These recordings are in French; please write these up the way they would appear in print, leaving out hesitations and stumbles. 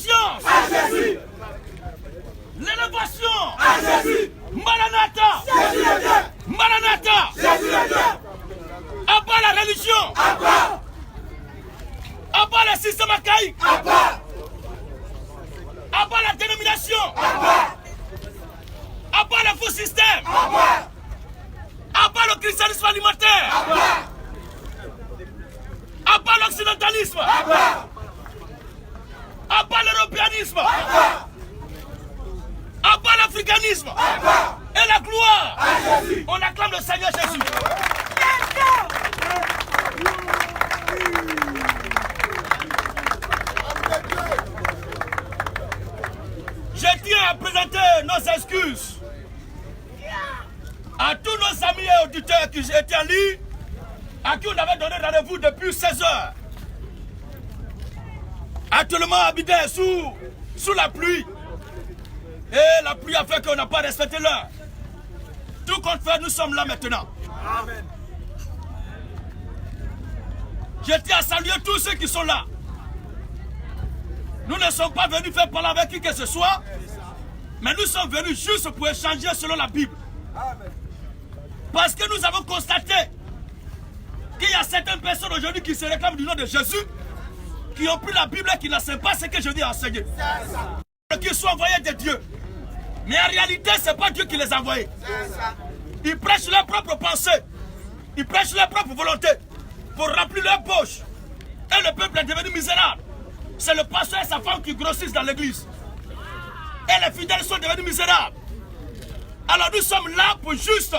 conscience à Jésus. L'élévation À Jésus. Maranatha Jésus est Dieu. Maranatha Jésus est Dieu. Abat la religion, Abat. abat le système archaïque, Abat. abat la dénomination, Abat. abat le faux système, Abat. abat le christianisme alimentaire, Abat. abat l'occidentalisme, Abat. abat l'européanisme, Abat. abat l'africanisme Abat. et la gloire. À Jésus. On acclame le Seigneur Jésus. Je tiens à présenter nos excuses à tous nos amis et auditeurs qui étaient en ligne, à qui on avait donné rendez-vous depuis 16 heures. Actuellement habités sous la pluie. Et la pluie a fait qu'on n'a pas respecté l'heure. Tout compte fait, nous sommes là maintenant. Amen. Je tiens à saluer tous ceux qui sont là. Nous ne sommes pas venus faire parler avec qui que ce soit, mais nous sommes venus juste pour échanger selon la Bible. Amen. Parce que nous avons constaté qu'il y a certaines personnes aujourd'hui qui se réclament du nom de Jésus, qui ont pris la Bible et qui ne savent pas ce que je viens enseigner. Qu'ils sont envoyés de Dieu. Mais en réalité, ce n'est pas Dieu qui les a envoyés. Ils prêchent leurs propres pensées. Ils prêchent leur propre volonté pour remplir leur poche. Et le peuple est devenu misérable. C'est le pasteur et sa femme qui grossissent dans l'église. Et les fidèles sont devenus misérables. Alors nous sommes là pour juste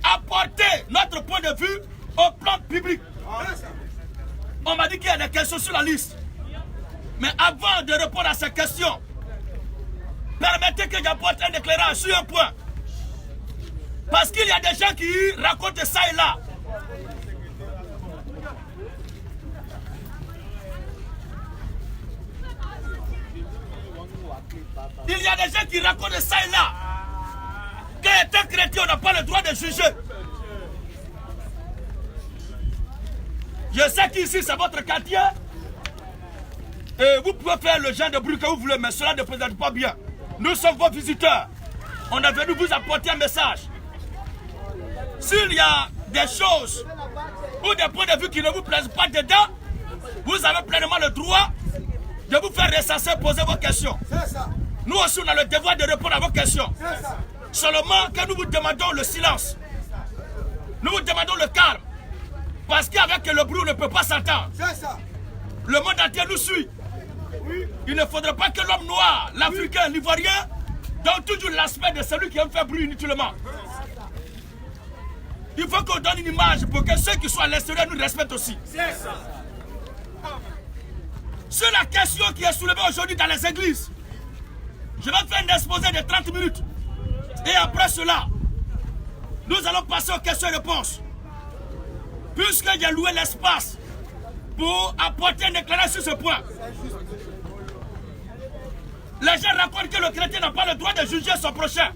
apporter notre point de vue au plan public. On m'a dit qu'il y a des questions sur la liste. Mais avant de répondre à ces questions, permettez que j'apporte un éclairage sur un point. Parce qu'il y a des gens qui racontent ça et là. Il y a des gens qui racontent ça et là. Qu'étant chrétien, on n'a pas le droit de juger. Je sais qu'ici, c'est votre quartier. Et vous pouvez faire le genre de bruit que vous voulez, mais cela ne présente pas bien. Nous sommes vos visiteurs. On est venu vous apporter un message. S'il y a des choses ou des points de vue qui ne vous plaisent pas dedans, vous avez pleinement le droit de vous faire recenser, poser vos questions. Nous aussi, on a le devoir de répondre à vos questions. Seulement que nous vous demandons le silence. Nous vous demandons le calme. Parce qu'avec le bruit, on ne peut pas s'entendre. Le monde entier nous suit. Il ne faudrait pas que l'homme noir, l'Africain, l'Ivoirien donne toujours l'aspect de celui qui aime faire bruit inutilement. Il faut qu'on donne une image pour que ceux qui sont à l'extérieur nous respectent aussi. C'est la question qui est soulevée aujourd'hui dans les églises. Je vais faire un exposé de 30 minutes. Et après cela, nous allons passer aux questions et réponses. Puisque j'ai loué l'espace pour apporter un éclairage sur ce point. Les gens racontent que le chrétien n'a pas le droit de juger son prochain.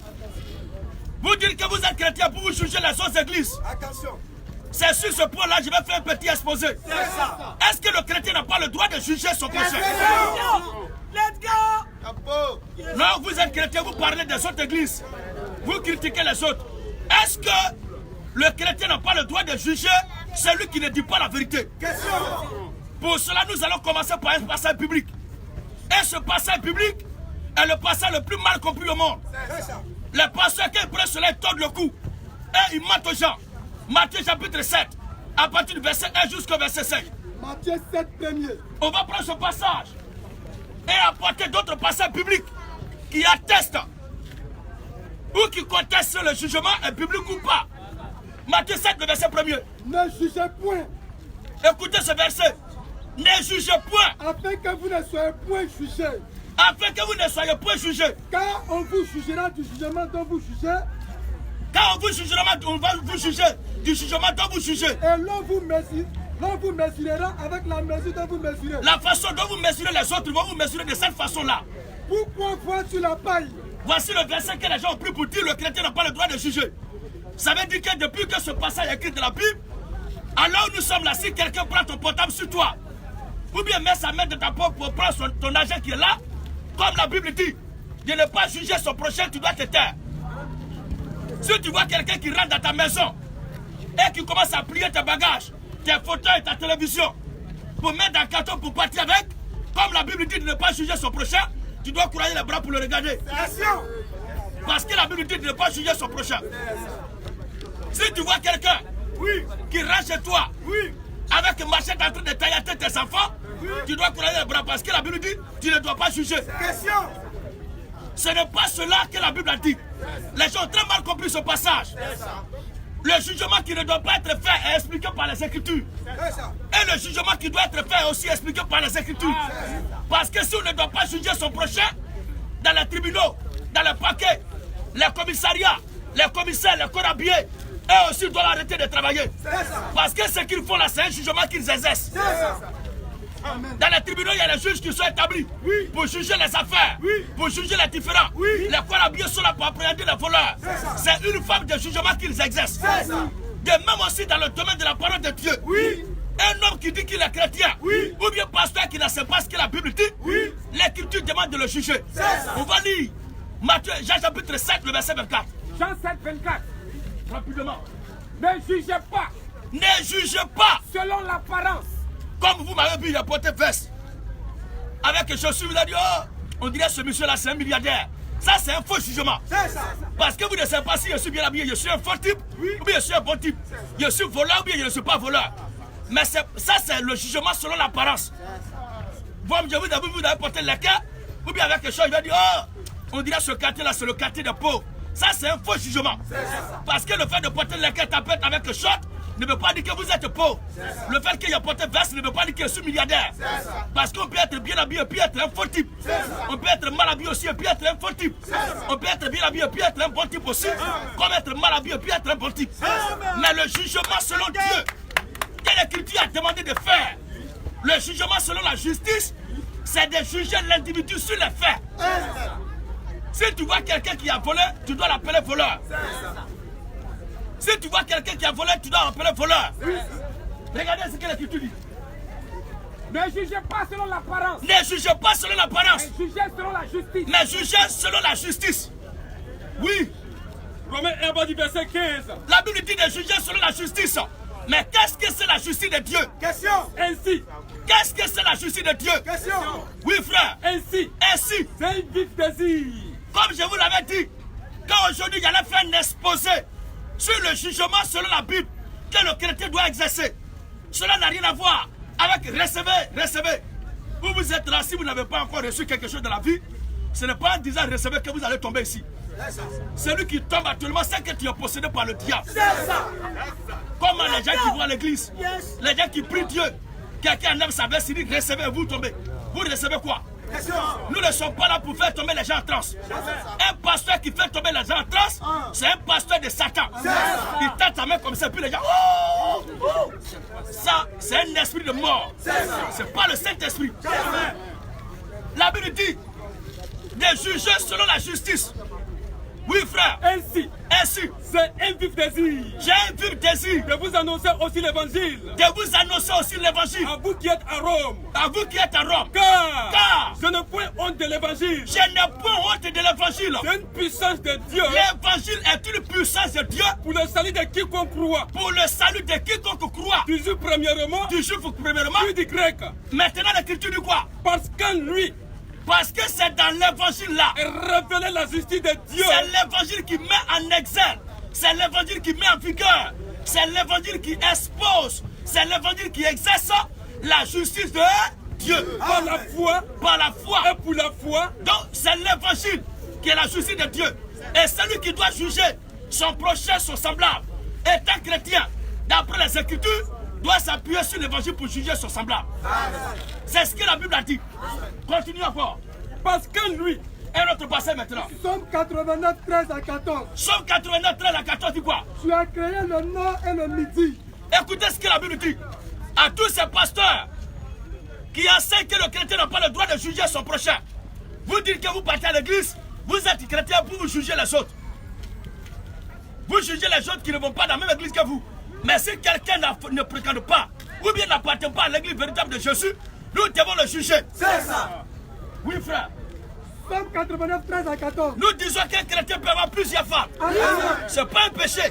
Vous dites que vous êtes chrétien pour vous juger les autres églises. Attention. C'est sur ce point-là que je vais faire un petit exposé. Est-ce que le chrétien n'a pas le droit de juger son prochain? Let's go. Non, vous êtes chrétien, vous parlez des autres églises. Vous critiquez les autres. Est-ce que le chrétien n'a pas le droit de juger celui qui ne dit pas la vérité? Pour cela, nous allons commencer par un passage public. Et ce passage public est le passage le plus mal compris au monde. Les pasteurs qui prennent cela, ils tordent le cou. Et ils mentent aux gens. Matthieu chapitre 7, à partir du verset 1 jusqu'au verset 5. Matthieu 7 premier. On va prendre ce passage et apporter d'autres passages publics qui attestent ou qui contestent le jugement est public ou pas. Matthieu 7, le verset 1er. Ne jugez point. Écoutez ce verset. Ne jugez point. Afin que vous ne soyez point jugés. Afin que vous ne soyez point jugés. Car on vous jugera du jugement dont vous jugez. Car on vous jugera, on va vous juger du jugement dont vous jugez. Et l'on vous mesurera avec la mesure dont vous mesurez. La façon dont vous mesurez les autres, vont vous mesurer de cette façon-là. Pourquoi vois-tu la paille? Voici le verset que les gens ont pris pour dire le chrétien n'a pas le droit de juger. Ça veut dire que depuis que ce passage est écrit de la Bible, alors nous sommes là, si quelqu'un prend ton portable sur toi, ou bien met sa main de ta poche pour prendre ton argent qui est là, Comme la Bible dit, de ne pas juger son prochain, tu dois te taire. Si tu vois quelqu'un qui rentre dans ta maison et qui commence à plier tes bagages, tes fauteuils, ta télévision, pour mettre dans le carton pour partir avec, comme la Bible dit de ne pas juger son prochain, tu dois croiser les bras pour le regarder. Parce que la Bible dit de ne pas juger son prochain. Si tu vois quelqu'un qui rentre chez toi avec une machette en train de tailler tes enfants, tu dois croiser les bras parce que la Bible dit tu ne dois pas juger. Ce n'est pas cela que la Bible a dit. Les gens ont très mal compris ce passage. Le jugement qui ne doit pas être fait est expliqué par les Écritures. Et le jugement qui doit être fait est aussi expliqué par les Écritures. Parce que si on ne doit pas juger son prochain, dans les tribunaux, dans les paquets, les commissariats, les commissaires, les corps habillés, eux aussi doivent arrêter de travailler. Parce que ce qu'ils font là, c'est un jugement qu'ils exercent. Dans les tribunaux, il y a les juges qui sont établis pour juger les affaires, pour juger les différends. Les corps habillés sont là pour appréhender les voleurs. C'est une forme de jugement qu'ils exercent. De même aussi dans le domaine de la parole de Dieu. Un homme qui dit qu'il est chrétien, ou bien pasteur qui ne sait pas ce que la Bible dit, l'Écriture demande de le juger. On va lire Matthieu, Jean chapitre 7, le verset 24. Jean 7, 24. Rapidement. Ne jugez pas. Ne jugez pas. Selon l'apparence. Comme vous m'avez vu, il a porté veste. Avec chaussures, il a dit, oh, on dirait ce monsieur-là, c'est un milliardaire. Ça, c'est un faux jugement. Parce que vous ne savez pas si je suis bien habillé, je suis un faux type, ou bien je suis un bon type. Je suis voleur, ou bien je ne suis pas voleur. Mais ça, c'est le jugement selon l'apparence. Vous avez porté le cœur, ou bien avec quelque chose, il va dire, oh, on dirait ce quartier-là, c'est le quartier des pauvres. Ça, c'est un faux jugement. Parce que le fait de porter le cœur tapette avec le short ne veut pas dire que vous êtes pauvre. Le fait qu'il y a porté veste ne veut pas dire que je suis milliardaire. Parce qu'on peut être bien habillé et puis être un faux type. On peut être mal habillé aussi et puis être un faux type. On peut être bien habillé et puis être un bon type aussi. Comme être mal habillé et puis être un bon type. Mais le jugement selon Dieu, que l'Écriture a demandé de faire, le jugement selon la justice, c'est de juger l'individu sur les faits. Si tu vois quelqu'un qui a volé, tu dois l'appeler voleur. Si tu vois quelqu'un qui a volé, tu dois l'appeler voleur. Regardez ce que l'Écriture dit. Ne jugez pas selon l'apparence. Ne jugez pas selon l'apparence. Mais jugez selon la justice. Mais jugez selon la justice. Oui. Romains 1, verset 15. La Bible dit de juger selon la justice. Mais qu'est-ce que c'est la justice de Dieu? Question. Ainsi. Qu'est-ce que c'est la justice de Dieu? Question. Oui, frère. Ainsi. Ainsi. C'est un vif désir. Comme je vous l'avais dit, quand aujourd'hui il allait faire un exposé sur le jugement selon la Bible que le chrétien doit exercer, cela n'a rien à voir avec recevez. Vous êtes là, si vous n'avez pas encore reçu quelque chose de la vie, ce n'est pas en disant recevez que vous allez tomber ici. Celui qui tombe actuellement, c'est que tu es possédé par le diable. Comme les gens qui vont à l'église, les gens qui prient Dieu, quelqu'un enlève sa veste, il dit recevez, vous tombez. Vous recevez quoi? Nous ne sommes pas là pour faire tomber les gens en transe. Un pasteur qui fait tomber les gens en transe, c'est un pasteur de Satan. Il tend sa main comme ça, puis les gens. Ça, c'est un esprit de mort. C'est pas le Saint-Esprit. La Bible dit de juger selon la justice. Oui, frère. Ainsi. C'est un vif désir. J'ai un vif désir. De vous annoncer aussi l'évangile. De vous annoncer aussi l'évangile. À vous qui êtes à Rome. À vous qui êtes à Rome. Car je n'ai point honte de l'évangile. Je n'ai point honte de l'évangile. C'est une puissance de Dieu. L'évangile est une puissance de Dieu. Pour le salut de quiconque croit. Pour le salut de quiconque croit. Du juif premièrement. Puis du grec. Maintenant l'Écriture dit quoi? Parce qu'en lui. Parce que c'est dans l'évangile là. Révéler la justice de Dieu. C'est l'évangile qui met en exergue. C'est l'évangile qui met en vigueur. C'est l'évangile qui expose. C'est l'évangile qui exerce la justice de Dieu. Par la foi. Par la foi. Et pour la foi. Donc c'est l'évangile qui est la justice de Dieu. Et celui qui doit juger son prochain, son semblable, étant chrétien, d'après les Écritures, doit s'appuyer sur l'évangile pour juger son semblable. C'est ce que la Bible a dit. Continue encore. Parce qu'en lui. Un autre passage maintenant. Somme 89, 13 à 14. Somme 89, 13 à 14 dit quoi? Tu as créé le nord et le midi. Écoutez ce que la Bible dit. À tous ces pasteurs qui enseignent que le chrétien n'a pas le droit de juger son prochain. Vous dites que vous partez à l'église, vous êtes chrétien pour vous juger les autres. Vous jugez les autres qui ne vont pas dans la même église que vous. Mais si quelqu'un ne fréquente pas, ou bien n'appartient pas à l'église véritable de Jésus, nous devons le juger. C'est ça. Oui, frère. Somme 89, 13 à 14. Nous disons qu'un chrétien peut avoir plusieurs femmes. Ce n'est pas un péché.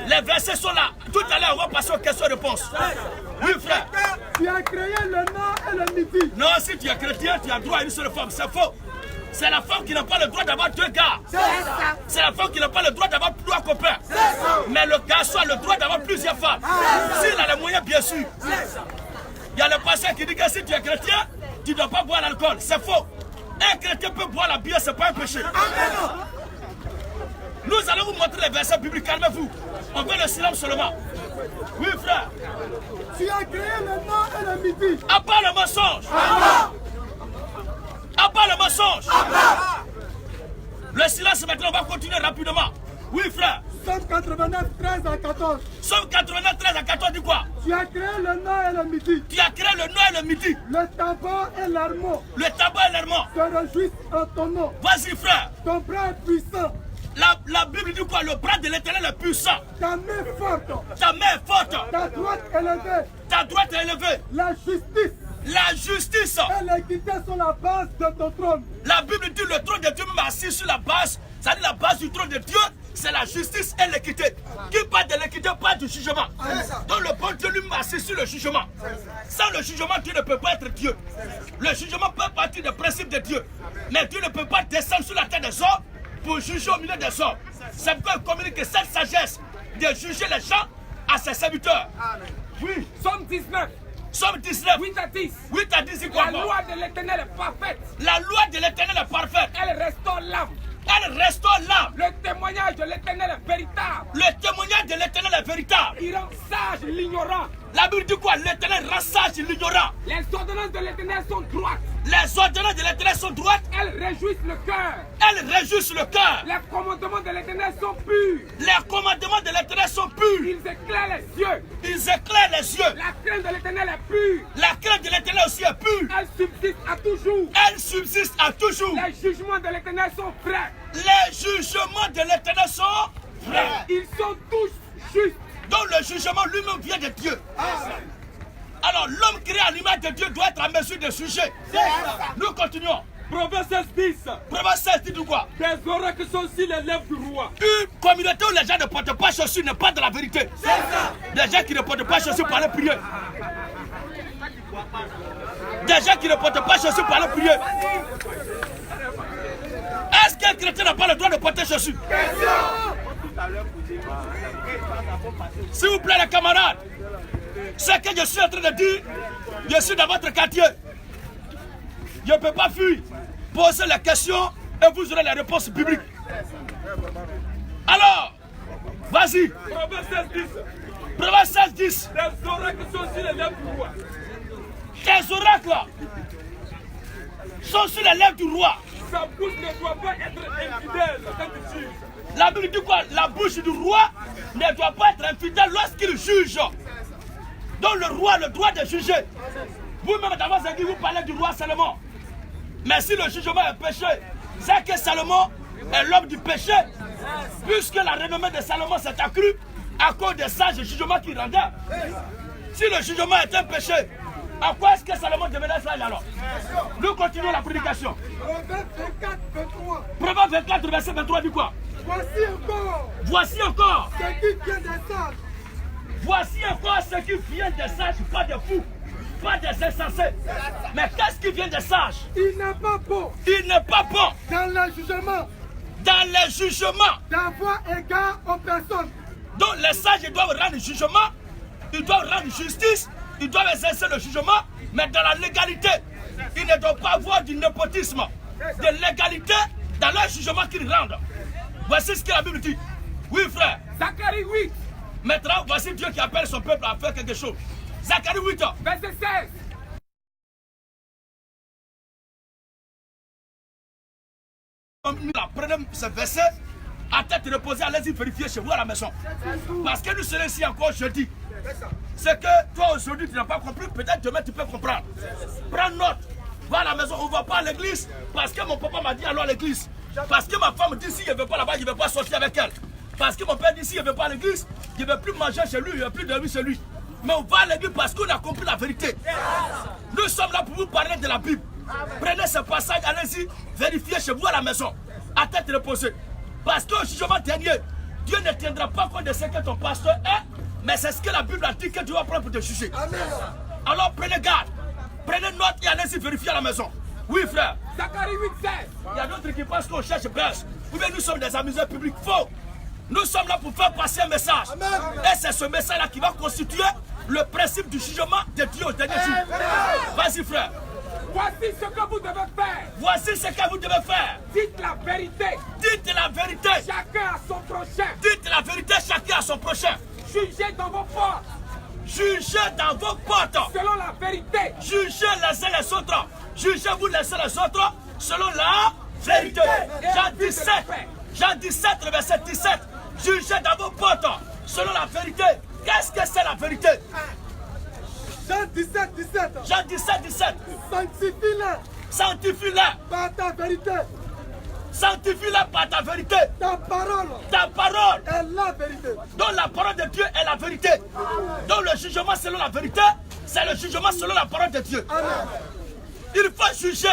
Les versets sont là. Tout à l'heure, on va passer aux questions-réponses. Oui, frère. Tu as créé le nord et le midi. Non, si tu es chrétien, tu as droit à une seule femme. C'est faux. C'est la femme qui n'a pas le droit d'avoir deux gars. C'est la femme qui n'a pas le droit d'avoir trois copains. Mais le garçon a le droit d'avoir plusieurs femmes. S'il a les moyens, bien sûr. Il y a le pasteur qui dit que si tu es chrétien, tu ne dois pas boire l'alcool. C'est faux. Un chrétien peut boire la bière, ce n'est pas un péché. Nous allons vous montrer les versets bibliques. Calmez-vous. On veut le silence seulement. Oui, frère. Tu as créé le nord et le midi. À part le mensonge. À part le mensonge. Le silence maintenant, on va continuer rapidement. Oui, frère. Somme 89, 13 à 14. Somme 89, 13 à 14, dis quoi? Tu as créé le nord et le midi. Tu as créé le nord et le midi. Le tabac et l'armement. Le tabac et l'errement. Se réjouissent en ton nom. Vas-y, frère. Ton bras est puissant. La Bible dit quoi? Le bras de l'Éternel est puissant. Ta main forte. Ta main est forte. Ta droite élevée. Ta droite est élevée. La justice La justice. et l'équité sont la base de ton trône. La Bible dit le trône de Dieu m'a assis sur la base. C'est-à-dire la base du trône de Dieu, c'est la justice et l'équité. Qui parle de l'équité, parle du jugement. Donc le bon Dieu lui m'a assis sur le jugement. Sans le jugement, Dieu ne peut pas être Dieu. Le jugement peut partir des principes de Dieu. Mais Dieu ne peut pas descendre sur la terre des hommes pour juger au milieu des hommes. C'est pourquoi il communique cette sagesse de juger les gens à ses serviteurs. Oui. Somme 19. Somme 19. 8 à 10. 8 à 10, c'est quoi? La loi de l'Éternel est parfaite. La loi de l'Éternel est parfaite. Elle restaure l'âme. Elle restaure l'âme. Le témoignage de l'Éternel est véritable. Le témoignage de l'Éternel est véritable. Il rend sage l'ignorant. La Bible dit quoi? L'Éternel rend sage l'ignorant. Les ordonnances de l'Éternel sont droites. Les ordonnances de l'Éternel sont droites. Elles réjouissent le cœur. Elles réjouissent le cœur. Les commandements de l'Éternel sont purs. Les commandements de l'Éternel sont purs. Ils éclairent les yeux. Ils éclairent les yeux. La crainte de l'Éternel est pure. La crainte de l'Éternel aussi est pure. Elle subsiste à toujours. Elle subsiste à toujours. Les jugements de l'Éternel sont vrais. Les jugements de l'Éternel sont vrais. Ils sont tous justes. Donc le jugement lui-même vient de Dieu. Alors l'homme créé à l'image de Dieu doit être en mesure de juger. Nous continuons. Proverbe 16, 10. Proverbe 16 dit quoi? Des oracles sont sur les lèvres du roi. Une communauté où les gens ne portent pas chaussures n'est pas de la vérité. Des gens qui ne portent pas chaussures pour aller prier. Des gens qui ne portent pas chaussures pour aller prier. Est-ce qu'un chrétien n'a pas le droit de porter chaussures? S'il vous plaît les camarades, ce que je suis en train de dire, je suis dans votre quartier. Je ne peux pas fuir. Posez les questions et vous aurez les réponses bibliques. Alors, vas-y. Proverbe 16, 10. Proverbe 16, 10. Des oracles sont sur les lèvres du roi. Tes oracles sont sur les lèvres du roi. Sa bouche ne doit pas être infidèle quand il juge. La Bible dit quoi? La bouche du roi ne doit pas être infidèle lorsqu'il juge. Donc le roi a le droit de juger. Vous-même dans vos églises, vous parlez du roi Salomon. Mais si le jugement est péché, c'est que Salomon est l'homme du péché. Puisque la renommée de Salomon s'est accrue à cause des sages jugements qu'il rendait. Si le jugement est un péché, à quoi est-ce que Salomon devenait sage alors? Nous continuons la prédication. Proverbe 24, 23. Proverbe 24, verset 23 dit quoi? Voici encore Voici encore. ce qui vient des sages. Voici encore ce qui vient des sages, pas des fous, pas des insensés. Mais qu'est-ce qui vient des sages? Il n'est pas bon Il n'est pas bon dans le jugement dans les jugements. d'avoir égard aux personnes. Donc les sages ils doivent rendre jugement, ils doivent rendre justice, ils doivent exercer le jugement, mais dans la légalité. Ils ne doivent pas avoir du népotisme, de l'égalité dans leur jugement qu'ils rendent. Voici ce que la Bible dit. Oui frère. Zacharie 8, Maintenant, voici Dieu qui appelle son peuple à faire quelque chose. Zacharie 8. verset 16. Prenez ce verset à tête reposée, allez-y vérifier chez vous à la maison. Parce que nous serons ici encore jeudi. C'est que toi aujourd'hui tu n'as pas compris, peut-être demain tu peux comprendre. Prends note, va à la maison, on ne va pas à l'église parce que mon papa m'a dit allons à l'église. Parce que ma femme dit si je ne vais pas là-bas, je ne vais pas sortir avec elle. Parce que mon père dit si je ne vais pas à l'église, je ne vais plus manger chez lui, je ne vais plus dormir chez lui. Mais on va à l'église parce qu'on a compris la vérité. Nous sommes là pour vous parler de la Bible. Prenez ce passage, allez-y, vérifiez chez vous à la maison, à tête reposée. Parce qu'au jugement dernier, Dieu ne tiendra pas compte de ce que ton pasteur est, mais c'est ce que la Bible a dit que tu vas prendre pour te juger. Amen. Alors prenez garde, prenez note et allez-y vérifier à la maison. Oui, frère. Zacharie 8:16. Il y a d'autres qui pensent qu'on cherche buzz. Ou bien nous sommes des amuseurs publics. Faux. Nous sommes là pour faire passer un message. Amen. Et c'est ce message-là qui va constituer le principe du jugement de Dieu au dernier jour. Vas-y, frère. Voici ce que vous devez faire. Voici ce que vous devez faire. Dites la vérité. Dites la vérité. Chacun à son prochain. Dites la vérité, chacun à son prochain. Jugez dans vos portes. Jugez dans vos portes. Selon la vérité. Jugez les uns les autres. Jugez-vous les uns les autres selon la vérité. Jean 17. Jean 17, le verset 17. Jugez dans vos portes selon la vérité. Qu'est-ce que c'est la vérité? Jean 17, 17. Jean 17, 17. Sanctifie-les. Sanctifie-les. Par ta vérité. Sanctifie-les par ta vérité. Ta parole. Ta parole est la vérité. Donc la parole de Dieu est la vérité. Donc le jugement selon la vérité, c'est le jugement selon la parole de Dieu. Amen. Il faut juger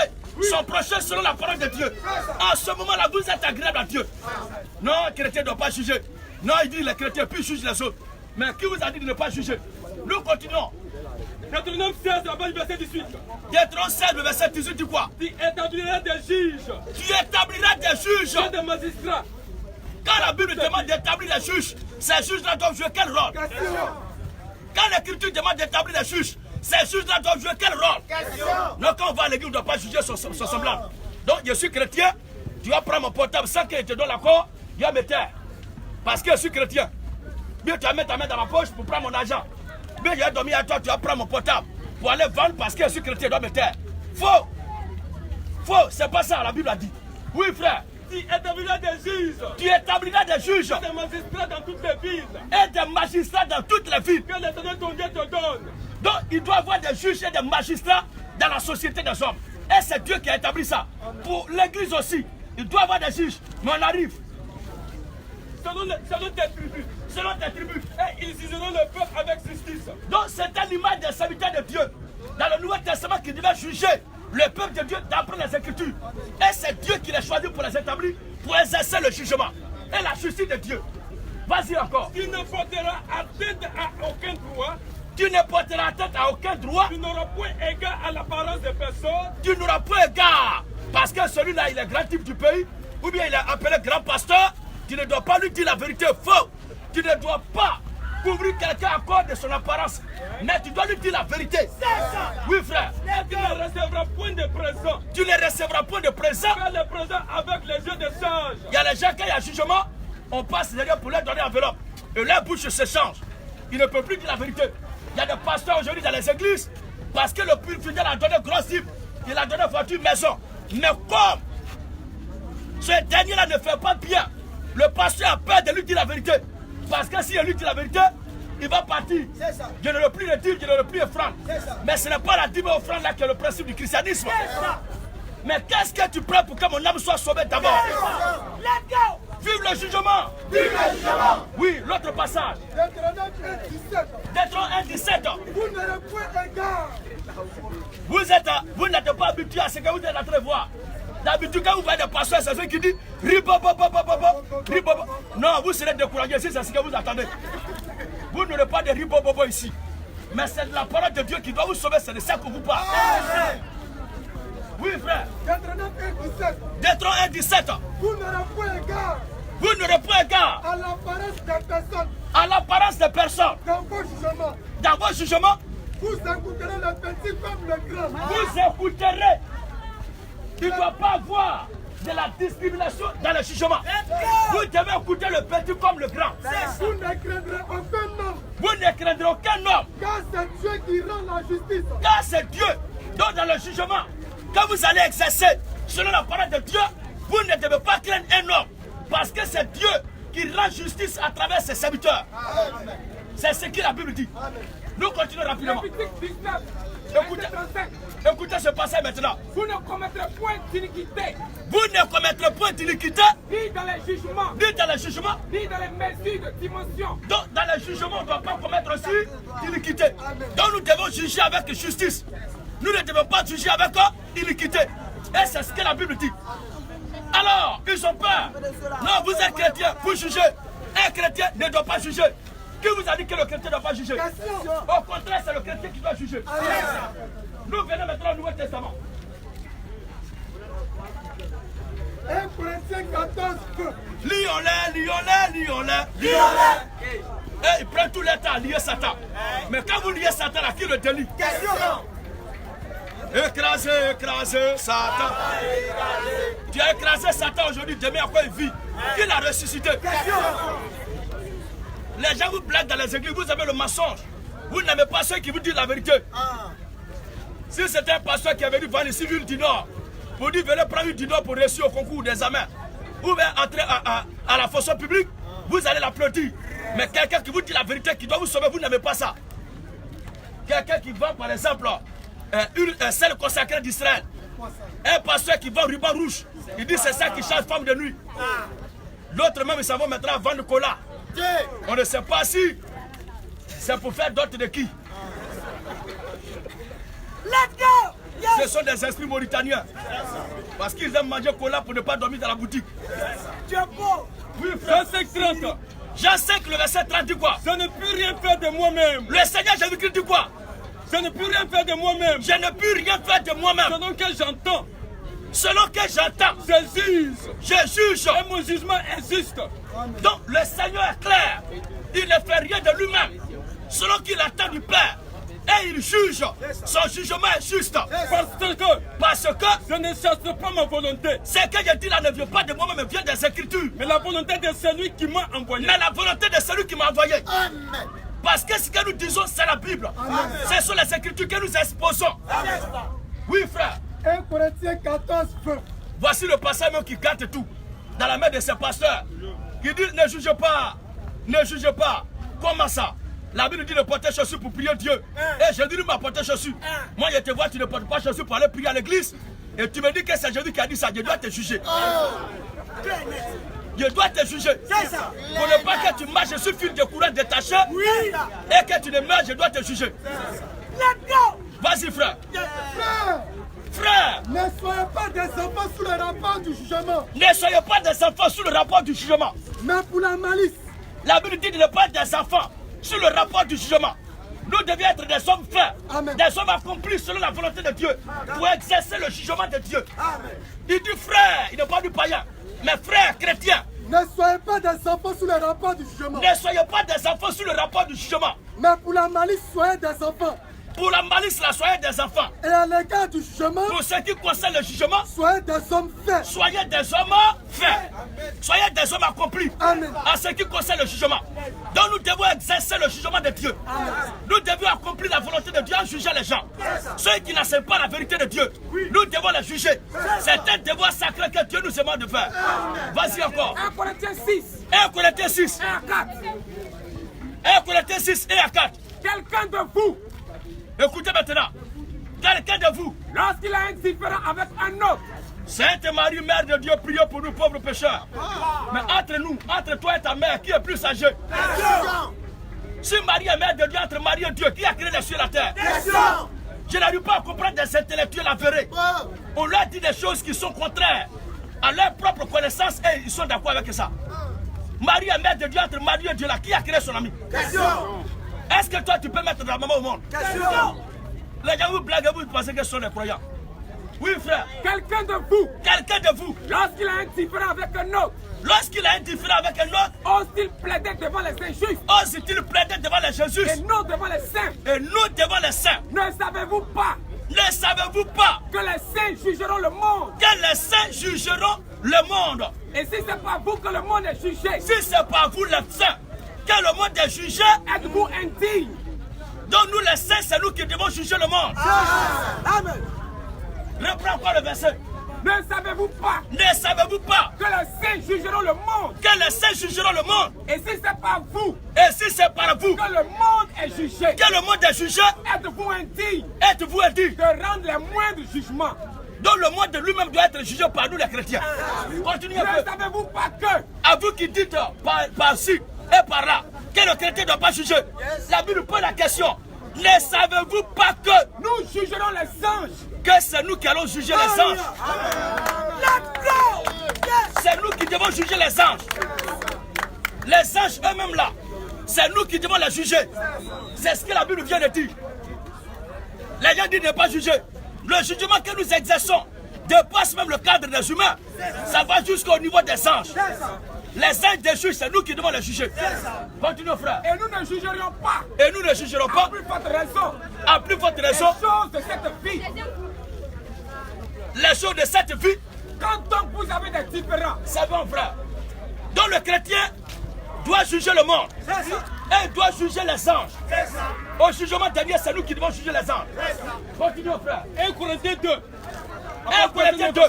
son prochain selon la parole de Dieu. En ce moment-là, vous êtes agréable à Dieu. Non, les chrétiens ne doivent pas juger. Non, il dit les chrétiens, puis jugent les autres. Mais qui vous a dit de ne pas juger? Nous continuons. Deutéronome 16, verset 18. Deutéronome 16, verset 18, dit quoi? Tu établiras des juges. Tu établiras des juges. Et des magistrats. Quand la Bible demande d'établir des juges, ces juges-là doivent jouer quel rôle? Quand l'Écriture demande d'établir des juges, ces juges-là doivent jouer quel rôle? Donc quand on va à l'église, on ne doit pas juger son semblable. Donc je suis chrétien, tu vas prendre mon portable sans qu'il te donne l'accord, tu vas me taire. Parce que je suis chrétien. Bien tu vas mettre ta main dans ma poche pour prendre mon argent. Bien je vais dormir à toi, tu vas prendre mon portable pour aller vendre parce que je suis chrétien, tu dois me taire. Faux. Faux, c'est pas ça, la Bible a dit. Oui frère. Tu établiras des juges. Tu établiras des juges. Et des magistrats dans toutes les villes. Et des magistrats dans toutes les villes. Que l'Éternel ton Dieu te donne. Donc il doit y avoir des juges et des magistrats dans la société des hommes. Et c'est Dieu qui a établi ça. Pour l'église aussi, il doit y avoir des juges. Mais on arrive. Selon tes tribus. Selon tes tribus. Et ils jugeront le peuple avec justice. Donc c'est un image des serviteurs de Dieu. Dans le Nouveau Testament qui devait juger le peuple de Dieu d'après les Écritures. Et c'est Dieu qui les choisit pour les établir, pour exercer le jugement. Et la justice de Dieu. Vas-y encore. Tu ne porteras atteinte à aucun droit. Tu ne porteras atteinte à aucun droit. Tu n'auras point égard à l'apparence des personnes. Tu n'auras point égard. Parce que celui-là, il est grand type du pays. Ou bien il est appelé grand pasteur. Tu ne dois pas lui dire la vérité faux. Tu ne dois pas couvrir quelqu'un à cause de son apparence. Mais tu dois lui dire la vérité. C'est ça. Oui, frère. Et tu ne recevras point de présent. Tu ne recevras point de présent. Fais le présent avec les yeux des sages. Il y a les gens, quand il y a jugement, on passe derrière pour leur donner enveloppe. Et leur bouche se change. Ils ne peuvent plus dire la vérité. Il y a des pasteurs aujourd'hui dans les églises, parce que le purificateur a donné gros type, il a donné voiture, maison. Mais comme ce dernier-là ne fait pas bien, le pasteur a peur de lui dire la vérité. Parce que si il lui dit la vérité, il va partir. Je ne veux plus le dire, je ne veux plus offrande. Mais ce n'est pas la dîme offrande là qui est le principe du christianisme. Mais qu'est-ce que tu prends pour que mon âme soit sauvée d'abord? Vive le jugement! Vive le jugement! Oui, l'autre passage. Deutéronome 1, 17. Vous n'aurez point égard. Vous n'êtes pas habitué à ce que vous êtes en train de voir. D'habitude, quand vous voyez des pasteurs, c'est ceux qui disent ribobobobobobo. Non, vous serez découragés si c'est ce que vous attendez. Vous n'aurez pas de ribobobo ici. Mais c'est de la parole de Dieu qui doit vous sauver, c'est de ça que vous parlez. Oui, frère. Deutéronome 1, 17. Deutéronome 1, 17. Vous n'aurez point égard. Vous n'aurez point égard à l'apparence des personnes. À l'apparence des personnes. Dans vos jugements. Dans vos jugements. Vous écouterez le petit comme le grand. Vous écouterez. Il ne doit pas avoir de la discrimination dans le jugement. Vous devez écouter le petit comme le grand. Vous ne craindrez aucun homme. Vous ne craindrez aucun homme. Car c'est Dieu qui rend la justice. Car c'est Dieu. Donc dans le jugement, quand vous allez exercer selon la parole de Dieu, vous ne devez pas craindre un homme. Parce que c'est Dieu qui rend justice à travers ses serviteurs. C'est ce que la Bible dit. Nous continuons rapidement. Écoutez ce passage maintenant. Vous ne commettrez point d'iniquité. Vous ne commettrez point d'iniquité. Ni dans les jugements. Ni dans les jugements. Ni dans les mesures de dimension. Donc dans les jugements, on ne doit pas commettre aussi d'iniquité. Donc nous devons juger avec justice. Nous ne devons pas juger avec iniquité. Et c'est ce que la Bible dit. Alors, ils ont peur. Non, vous êtes chrétien, vous jugez. Un chrétien ne doit pas juger. Qui vous a dit que le chrétien ne doit pas juger? Au contraire, c'est le chrétien qui doit juger. Nous venons maintenant au Nouveau Testament. 1 Corinthiens 14, feu. Lions-les. Et il prend tout le temps à lier Satan. Mais quand vous liez Satan, à qui le délit? Écraser Satan. Tu as écrasé Satan aujourd'hui, demain à quoi il vit? Qui l'a ressuscité? Les gens vous blaguent dans les églises, vous avez le mensonge. Vous n'aimez pas ceux qui vous disent la vérité. Si c'était un pasteur qui avait venu vendre ici l'huile du Nord, pour dire venez prendre l'huile du Nord pour réussir au concours des amers, ou bien entrer à la fonction publique, vous allez l'applaudir. Mais quelqu'un qui vous dit la vérité, qui doit vous sauver, vous n'aimez pas ça. Quelqu'un qui vend par exemple un sel consacré d'Israël, un pasteur qui vend ruban rouge, il dit c'est ça qui change femme de nuit. L'autre même, ils s'en vont maintenant à vendre cola. On ne sait pas si c'est pour faire d'autres de qui. Let's go! Yes. Ce sont des esprits mauritaniens. Parce qu'ils aiment manger cola pour ne pas dormir dans la boutique. Tu es beau! Oui, frère. Jean 5, 30. Jean 5, le verset 30 dit quoi? Je ne peux rien faire de moi-même. Le Seigneur Jésus-Christ dit quoi? Je ne peux rien faire de moi-même. Je ne peux rien faire de moi-même. Selon que j'entends, Selon que j'entends, je juge. je juge. Et mon jugement est juste. Donc le Seigneur est clair. Il ne fait rien de lui-même. Selon qu'il attend du Père. Et il juge. Son jugement est juste. Parce que Je ne cherche pas ma volonté, ce que je dis là ne vient pas de moi-même, mais vient des Écritures. mais la volonté de celui qui m'a envoyé. Mais la volonté de celui qui m'a envoyé. Parce que ce que nous disons, c'est la Bible. Ce sont les Écritures que nous exposons. Oui, frère. 1 Corinthiens 14, feu. Voici le passage même qui gâte tout. Dans la main de ses pasteurs. Qui dit ne juge pas. Ne juge pas. Comment ça? La Bible dit de porter chaussures pour prier Dieu. Et Jésus lui m'a porté chaussures. Moi je te vois, tu ne portes pas chaussures pour aller prier à l'église. Et tu me dis que c'est Jésus qui a dit ça. Je dois te juger. Je dois te juger. Pour ne pas que tu marches sur fil de courant détaché. Et que tu ne meurs, je dois te juger. Let's go! Vas-y frère. Frère, Frère, ne soyez pas des enfants sous le rapport du jugement, ne soyez pas des enfants sous le rapport du jugement. mais pour la malice. La Bible dit de ne pas être des enfants sur le rapport du jugement. Nous devions être des hommes frères, Amen. des hommes accomplis selon la volonté de Dieu, pour exercer le jugement de Dieu. Il dit frère, il n'est pas du païen, mais frère chrétien. Ne soyez pas des enfants sous le rapport du jugement, Ne soyez pas des enfants sur le rapport du jugement. mais pour la malice, soyez des enfants. Pour la malice, là, soyez des enfants. Et à l'égard du jugement, Pour ce qui concerne le jugement, soyez des hommes faits. soyez des hommes faits. Soyez des hommes accomplis. Amen. En ce qui concerne le jugement. Donc nous devons exercer le jugement de Dieu. Nous devons accomplir la volonté de Dieu en jugeant les gens. Ceux qui n'acceptent pas la vérité de Dieu, nous devons les juger. C'est un devoir sacré que Dieu nous demande de faire. Vas-y encore. 1 Corinthiens 6, 1 Corinthiens 6. 1 à 4. 1 Corinthiens 6 et à 4. Quelqu'un de vous, Écoutez maintenant. Quelqu'un de vous, lorsqu'il a un différend avec un autre, Sainte Marie, Mère de Dieu, priez pour nous pauvres pécheurs. Mais entre nous, entre toi et ta mère, qui est plus âgée? Si Marie est Mère de Dieu, entre Marie et Dieu, qui a créé les cieux et la terre? Je n'arrive pas à comprendre des intellectuels avérés. On leur dit des choses qui sont contraires à leur propre connaissance et ils sont d'accord avec ça. Marie est Mère de Dieu, entre Marie et Dieu, là, qui a créé son ami? Est-ce que toi tu peux mettre de la maman au monde? Les gens vous blaguent, vous pensez que ce sont les croyants. Oui frère, quelqu'un de vous, quelqu'un de vous, lorsqu'il a un différend avec un autre, lorsqu'il a un différend avec un autre, ose-t-il plaider devant les injustes ose-t-il plaider devant les Jésus et non devant les saints? et nous devant les saints? Ne savez-vous pas Ne savez-vous pas que les saints jugeront le monde? que les saints jugeront le monde? Et si c'est pas vous que le monde est jugé, Si c'est pas vous les saints que le monde est jugé, êtes-vous indigne? donc nous les saints, c'est nous qui devons juger le monde. Amen. Reprends encore le verset. Ne savez-vous pas Ne savez-vous pas que les saints jugeront le monde? que les saints jugeront le monde? Et si c'est pas vous Et si c'est par vous que le monde est jugé, que le monde est jugé, êtes-vous indigne êtes-vous indigne? de rendre les moindres jugements? Donc le monde de lui-même doit être jugé par nous les chrétiens. Continuez un Ne peu. savez-vous pas que À vous qui dites par ci et par là que le chrétien ne doit pas juger. La Bible pose la question. Ne savez-vous pas que nous jugerons les anges? Que c'est nous qui allons juger les anges. C'est nous qui devons juger les anges. Les anges eux-mêmes là, c'est nous qui devons les juger. C'est ce que la Bible vient de dire. Les gens disent de ne pas juger. Le jugement que nous exerçons dépasse même le cadre des humains. Ça va jusqu'au niveau des anges. Les anges des juges, c'est nous qui devons les juger. Continuons, frère. Et nous ne jugerons pas. Et nous ne jugerons pas. À plus forte raison. À plus forte raison. Les choses de cette vie. Les choses de cette vie. Quand donc vous avez des différends. C'est bon, frère. Donc le chrétien doit juger le monde. Et doit juger les anges. Au jugement dernier, c'est nous qui devons juger les anges. Continuons, frère. 1 Corinthiens 2. 1 Corinthiens 2.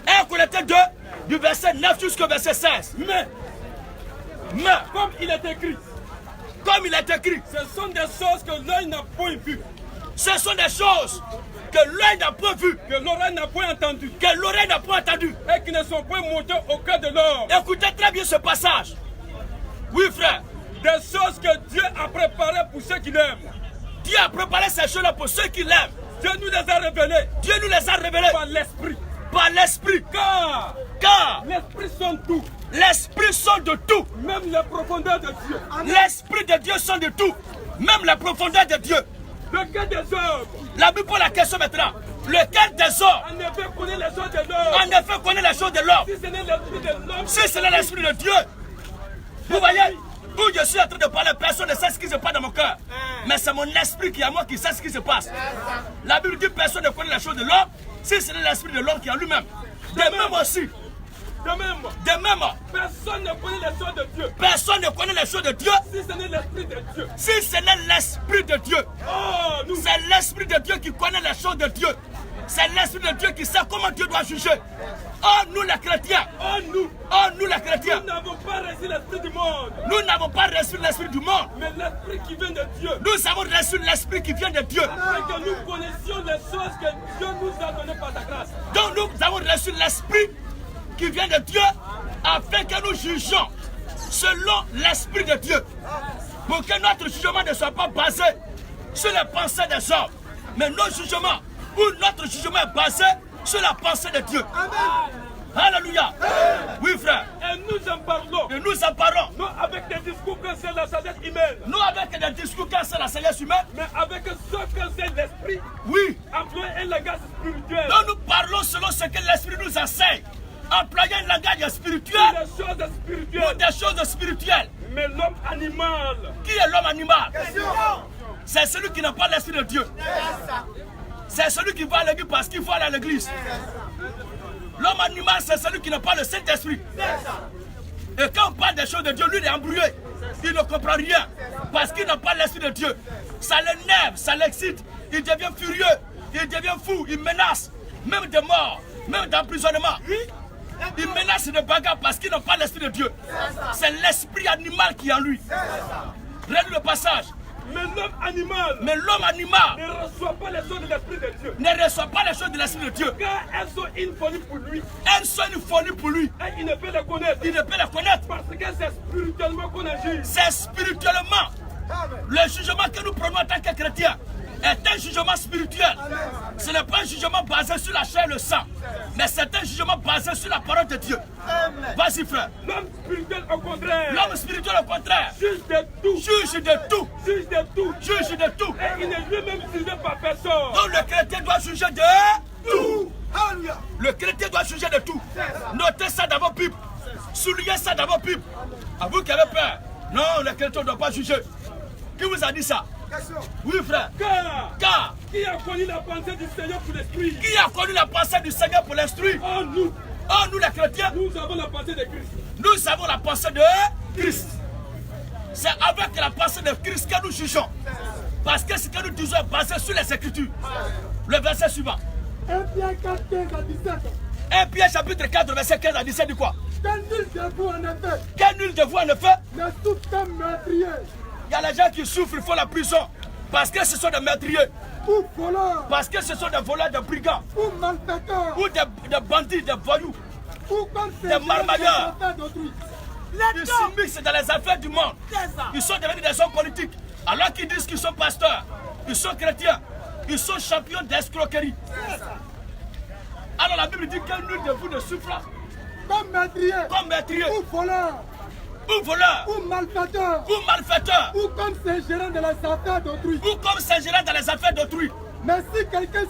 1 Corinthiens 2, du verset 9 jusqu'au verset 16. Mais, comme il est écrit, ce sont des choses que l'œil n'a point vues. Ce sont des choses que l'œil n'a point vues, que l'oreille n'a point entendues, que l'oreille n'a point entendues, et qui ne sont point montées au cœur de l'homme. Écoutez très bien ce passage. Oui, frère. Des choses que Dieu a préparées pour ceux qui l'aiment. Dieu a préparé ces choses-là pour ceux qui l'aiment. Dieu nous les a révélées. Dieu nous les a révélées par l'esprit. Par l'esprit. Car l'esprit sonde tout. L'esprit sonde de tout. Même les profondeurs de Dieu. L'esprit de Dieu sonde de tout. Même la profondeur de Dieu. Lequel des hommes? La Bible pose la question maintenant. Lequel des hommes? En effet, connaît les choses de l'homme. En effet, connaît les choses de l'homme. Si ce n'est l'esprit de l'homme. Si ce n'est l'esprit de Dieu. Vous voyez, où je suis en train de parler, personne ne sait ce qui se passe dans mon cœur. Mais c'est mon esprit qui est à moi qui sait ce qui se passe. La Bible dit que personne ne connaît les choses de l'homme. Si ce n'est l'esprit de l'homme qui est en lui-même. De même aussi. De même. Personne ne connaît les choses de Dieu. Personne ne connaît les choses de Dieu. Si ce n'est l'esprit de Dieu. Si ce n'est l'esprit de Dieu. C'est l'esprit de Dieu qui connaît les choses de Dieu. C'est l'esprit de Dieu qui sait comment Dieu doit juger. Oh, nous les chrétiens. Oh, nous les chrétiens. Nous n'avons pas reçu l'esprit du monde. Nous n'avons pas reçu l'esprit du monde. Mais l'esprit qui vient de Dieu. Nous avons reçu l'esprit qui vient de Dieu. Afin que nous connaissions les choses que Dieu nous a données par sa grâce. Donc nous avons reçu l'esprit qui vient de Dieu afin que nous jugions selon l'esprit de Dieu. Pour que notre jugement ne soit pas basé sur les pensées des hommes. Mais notre jugement est basé sur la pensée de Dieu. Amen. Alléluia. Oui, frère. Et nous en parlons. Non avec des discours que c'est la sagesse humaine. Non avec des discours que c'est la sagesse humaine. Mais avec ce que c'est l'esprit. Oui. Employer un langage spirituel. Donc nous parlons selon ce que l'esprit nous enseigne. Employer un langage spirituel. Pour des choses spirituelles. Mais l'homme animal. Qui est l'homme animal? C'est celui qui n'a pas l'esprit de Dieu. C'est celui qui va à l'église parce qu'il faut aller à l'église. L'homme animal, c'est celui qui n'a pas le Saint-Esprit. Et quand on parle des choses de Dieu, lui, il est embrouillé. Il ne comprend rien. Parce qu'il n'a pas l'esprit de Dieu. Ça l'énerve, ça l'excite. Il devient furieux. Il devient fou. Il menace. Même de mort. Même d'emprisonnement. Il menace de bagarre parce qu'il n'a pas l'esprit de Dieu. C'est l'esprit animal qui est en lui. Relis le passage. Mais l'homme animal ne reçoit pas les choses de l'esprit de Dieu. Ne reçoit pas les choses de l'esprit de Dieu. Car elles sont une folie pour lui. Elles sont une folie pour lui. Et il ne peut les connaître. Parce que c'est spirituellement qu'on agit. C'est spirituellement. Le jugement que nous prenons en tant que chrétiens est un jugement spirituel. Ce n'est pas un jugement basé sur la chair et le sang. Mais c'est un jugement basé sur la parole de Dieu. Vas-y, frère. L'homme spirituel au contraire. L'homme spirituel au contraire. Juge de tout. Juge de tout. Juge de tout. Juge de tout. Et il n'est lui-même jugé par personne. Donc le chrétien doit juger de tout. Le chrétien doit juger de tout. Notez ça dans vos pipes. Soulignez ça dans vos pipes. À vous qui avez peur. Non, le chrétien ne doit pas juger. Qui vous a dit ça? Oui, frère. Car qui a connu la pensée du Seigneur pour l'esprit? Qui a connu la pensée du Seigneur pour l'esprit? Oh, nous. Oh, nous les chrétiens. Nous avons la pensée de Christ. Nous avons la pensée de Christ. C'est avec la pensée de Christ que nous jugeons. Parce que ce que nous disons est basé sur les Écritures. Le verset suivant. 1 Pierre 4, 15 à 17. 1 Pierre chapitre 4, verset 15 à 17 dit quoi? Quel nul de vous en effet? Quel nul de vous en effet? Ne souffre qu'un meurtrier. Il y a les gens qui souffrent, ils font la prison. Parce que ce sont des meurtriers. Ou voleurs. Parce que ce sont des voleurs, des brigands. Ou malfaiteurs. Ou des bandits, des voyous. Ou comme des marmailleurs. d'autrui. Ils s'immiscent dans les affaires du monde. Ils sont devenus des hommes politiques. Alors qu'ils disent qu'ils sont pasteurs, ils sont chrétiens, ils sont champions d'escroquerie. Alors la Bible dit que nul de vous ne souffre Comme meurtrier. Ou voleur. Ou malfaiteur. Ou comme saint-gérant dans les affaires d'autrui. Mais si quelqu'un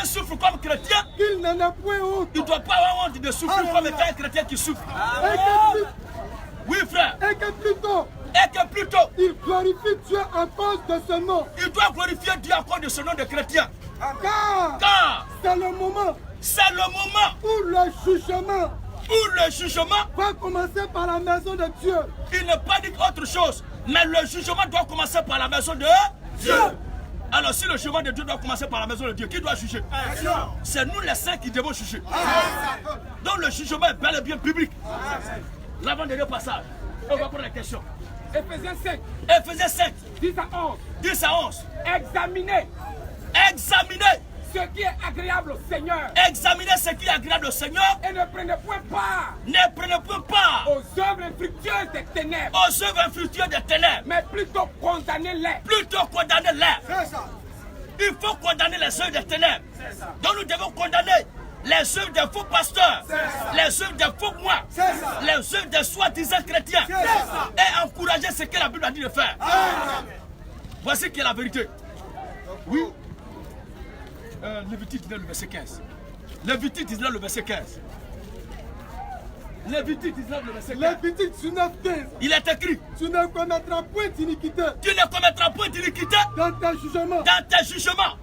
souffre comme chrétien, qu'il n'en a point honte. Il ne doit pas avoir honte de souffrir comme étant un chrétien qui souffre. Oui, frère. Et que plutôt, il glorifie Dieu à cause de ce nom. Il doit glorifier Dieu à cause de ce nom de chrétien. Car c'est le moment où le jugement va commencer par la maison de Dieu. Il ne pas dit autre chose, mais le jugement doit commencer par la maison de Dieu. Alors si le jugement de Dieu doit commencer par la maison de Dieu, qui doit juger? C'est nous les saints qui devons juger. Donc le jugement est bel et bien public. L'avant-dernier passage, on va prendre la question. Éphésiens 5. Éphésiens 5. 10 à 11. 10 à 11. Examinez ce qui est agréable au Seigneur. Examinez ce qui est agréable au Seigneur. Et ne prenez point part. Aux œuvres infructueuses des ténèbres. Mais plutôt condamnez-les. C'est ça. Il faut condamner les œuvres des ténèbres. Donc nous devons condamner les œuvres des faux pasteurs, les œuvres des faux moines, les œuvres des soi-disant chrétiens. Et encourager ce que la Bible a dit de faire. Voici qui est la vérité. Oui. Lévitique 19, le verset 15. Lévitique 19, le verset 15. Lévitique 19, le verset 15. Lévitique 19, 15. Il est écrit. Tu ne commettras point d'iniquité. Dans tes jugements.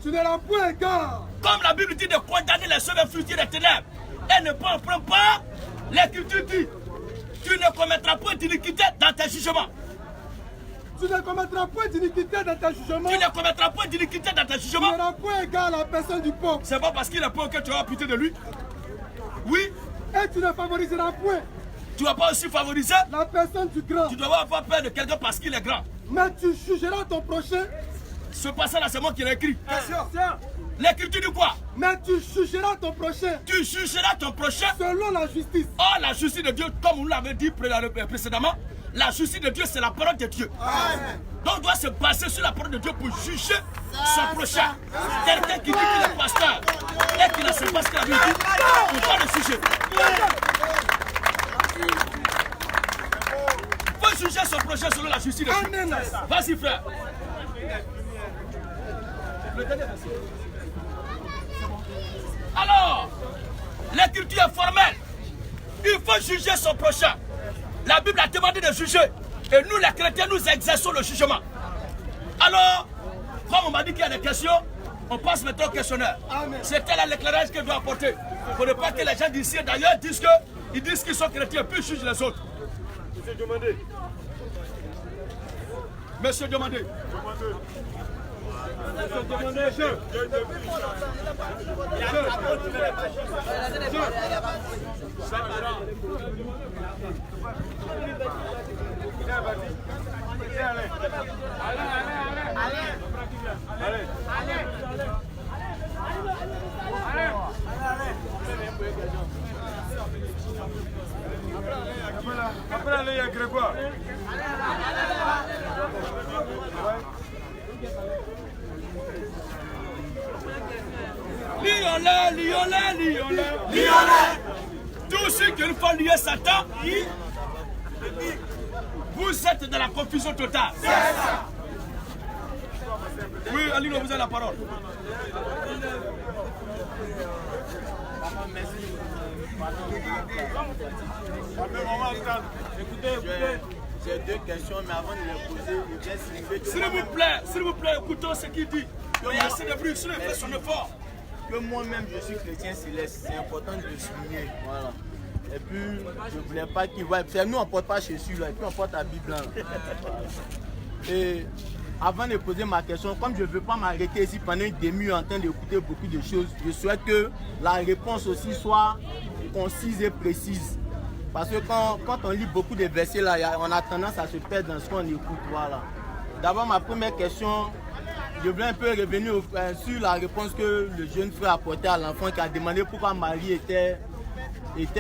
Tu n'auras point égard. Comme la Bible dit de condamner les œuvres infructueuses des ténèbres. Et ne prends pas. L'Écriture dit. Tu ne commettras point d'iniquité dans tes jugements. Tu ne commettras point d'iniquité dans tes jugements. Tu n'auras point égard à la personne du pauvre. C'est pas parce qu'il est pauvre que tu vas pitié de lui. Oui. Et tu ne favoriseras point. Tu ne vas pas aussi favoriser la personne du grand. Tu dois pas avoir peur de quelqu'un parce qu'il est grand. Mais tu jugeras ton prochain. Ce passage-là, c'est moi qui l'ai écrit. L'Écriture dit quoi? Mais tu jugeras ton prochain. Selon la justice. Oh, la justice de Dieu, comme on l'avait dit précédemment, la justice de Dieu, c'est la parole de Dieu. Amen. Donc on doit se baser sur la parole de Dieu pour juger son prochain. Quelqu'un qui dit qu'il est pasteur et qui ne sait pas ce qu'il a dit, on doit le juger. Il faut juger son prochain selon la justice de Dieu. Vas-y, frère. Alors, l'écriture est formelle. Il faut juger son prochain. La Bible a demandé de juger. Et nous, les chrétiens, nous exerçons le jugement. Alors, comme on m'a dit qu'il y a des questions, on passe maintenant au questionnaire. C'est là l'éclairage que je dois apporter. Pour ne pas que les gens d'ici et d'ailleurs disent qu'ils sont chrétiens, puis jugent les autres. Monsieur Diomandé. Monsieur Diomandé. Après, allez, il y a Grégoire. Lions-les. Tous ceux qui une fois lié Satan, vous êtes dans la confusion totale. Oui, Alino, vous avez la parole. Écoutez, j'ai deux questions, mais avant de les poser, S'il vous plaît, écoutons ce qu'il dit. Il y a assez de bruit, sur le fait son effort. Que moi-même je suis chrétien céleste, c'est important de le souligner. Voilà. Et puis, je ne voulais pas qu'il voie. Nous, on ne porte pas Jésus là, et puis on porte la Bible là. Et avant de poser ma question, comme je ne veux pas m'arrêter ici pendant une demi-heure en train d'écouter beaucoup de choses, je souhaite que la réponse aussi soit concise et précise. Parce que quand on lit beaucoup de versets là, on a tendance à se perdre dans ce qu'on écoute. Voilà. D'abord, ma première question, je voulais un peu revenir sur la réponse que le jeune frère a apportée à l'enfant qui a demandé pourquoi Marie était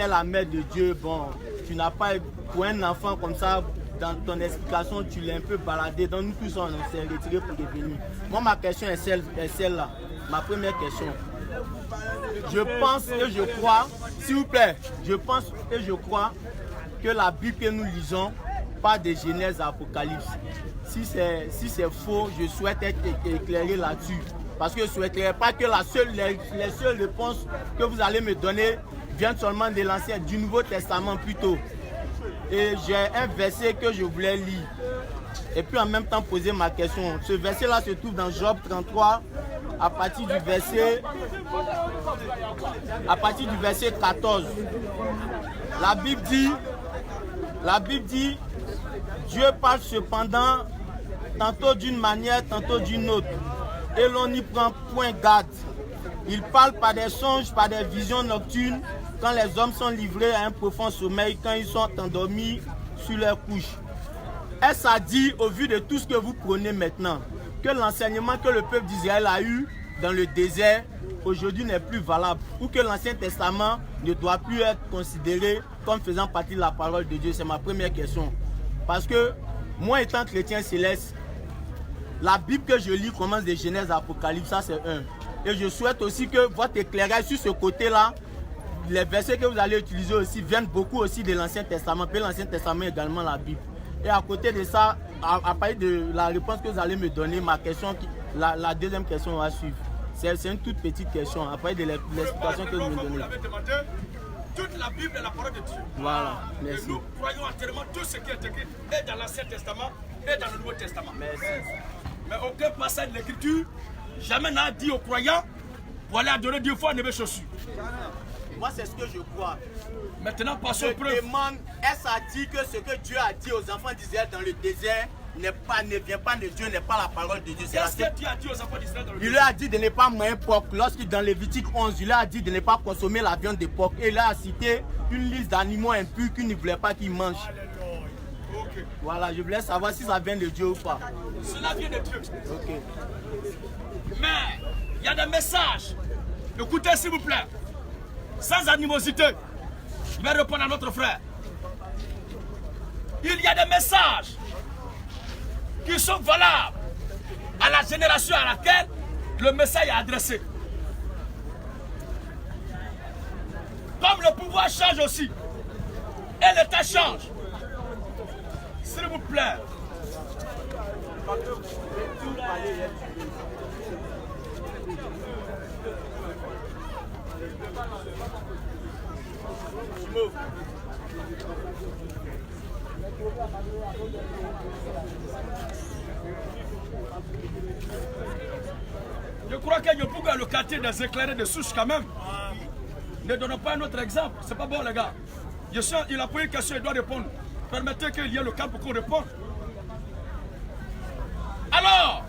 la mère de Dieu. Bon, tu n'as pas, pour un enfant comme ça, dans ton explication, tu l'as un peu baladé. Donc nous tous, on s'est retirés pour revenir. Moi, ma question est celle-là. Ma première question. Je pense et je crois, s'il vous plaît, je pense et je crois que la Bible que nous lisons parle de Genèse à Apocalypse. Si c'est faux, je souhaite être éclairé là-dessus. Parce que je ne souhaiterais pas que les seules réponses que vous allez me donner viennent seulement de l'Ancien, du Nouveau Testament plutôt. Et j'ai un verset que je voulais lire. Et puis en même temps poser ma question. Ce verset-là se trouve dans Job 33, à partir du verset 14. La Bible dit, Dieu parle cependant tantôt d'une manière, tantôt d'une autre. Et l'on n'y prend point garde. Il parle par des songes, par des visions nocturnes, quand les hommes sont livrés à un profond sommeil, quand ils sont endormis sur leur couche. Est-ce à dire, au vu de tout ce que vous prenez maintenant, que l'enseignement que le peuple d'Israël a eu dans le désert, aujourd'hui n'est plus valable, ou que l'Ancien Testament ne doit plus être considéré comme faisant partie de la parole de Dieu? C'est ma première question. Parce que moi, étant chrétien céleste, la Bible que je lis commence de Genèse à Apocalypse, ça c'est un. Et je souhaite aussi que votre éclairage sur ce côté-là, les versets que vous allez utiliser aussi viennent beaucoup aussi de l'Ancien Testament, puis l'Ancien Testament également la Bible. Et à côté de ça, à partir de la réponse que vous allez me donner, ma question, la deuxième question va suivre. C'est une toute petite question, après de l'explication que vous me donnez. Toute la Bible est la parole de Dieu. Voilà, merci. Et nous croyons entièrement tout ce qui est écrit et dans l'Ancien Testament et dans le Nouveau Testament. Merci. Mais aucun passage de l'Écriture jamais n'a dit aux croyants pour aller adorer Dieu fois neuf chaussures. Moi, c'est ce que je crois. Maintenant, passons aux preuves. Je demande, est-ce à dire que ce que Dieu a dit aux enfants d'Israël dans le désert ne vient pas de Dieu, n'est pas la parole de Dieu? Qu'est-ce que Dieu a dit aux enfants d'Israël dans le désert? Il leur a dit de ne pas manger porc. Lorsqu'il dans Lévitique 11, il leur a dit de ne pas consommer la viande de porc. Et il a cité une liste d'animaux impurs qu'il ne voulait pas qu'ils mangent. Okay. Voilà, je voulais savoir si ça vient de Dieu ou pas. Cela vient de Dieu. Ok. Mais il y a des messages. Écoutez s'il vous plaît. Sans animosité. Je vais répondre à notre frère. Il y a des messages qui sont valables à la génération à laquelle le message est adressé. Comme le pouvoir change aussi, et l'état change. S'il vous plaît. Je crois que Yopouga, le quartier des éclairés de souche quand même. Ne donnons pas un autre exemple. C'est pas bon les gars. Il a posé une question, il doit répondre. Permettez qu'il y ait le cas pour qu'on réponde. Alors,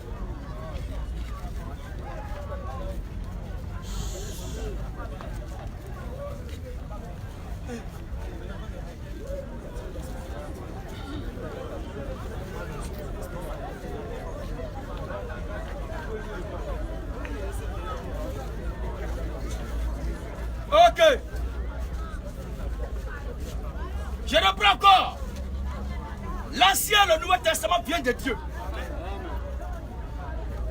ok. Je reprends encore. L'Ancien et le Nouveau Testament vient de Dieu.